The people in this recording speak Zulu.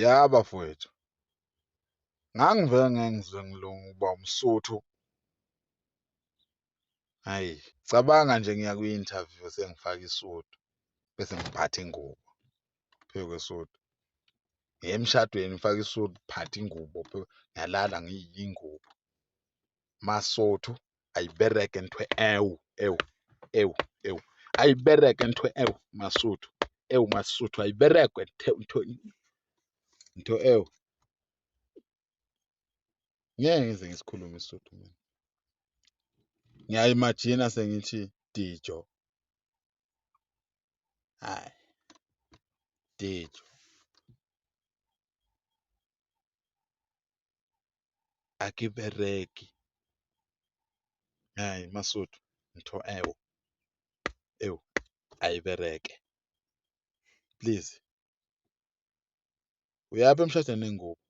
Ya bafowethu, ngangivele ngengizwe ngilungu uba umSuthu. Hayi, cabanga nje ngiya kwi-interview sengifaka isudu bese ngiphatha ingubo phezu kwesudi. Ngiya emshadweni ngifaka isudu, phatha ingubo ngiyalala ngiyingubo. MaSotho ayibereke ntho ewu ewu ewu ewu ayibereke ntho ewu MaSotho ewu MaSotho ayiberekwe ntho ewu. Ngeke ngize ngisikhulume isiSuthu mina. Ngiyayimagina sengithi dijo. Hayi, dijo. Akibereki. Hayi MaSotho ntho ewu ewu ayibereke. Please. Uyaphi emshadweni nengubo?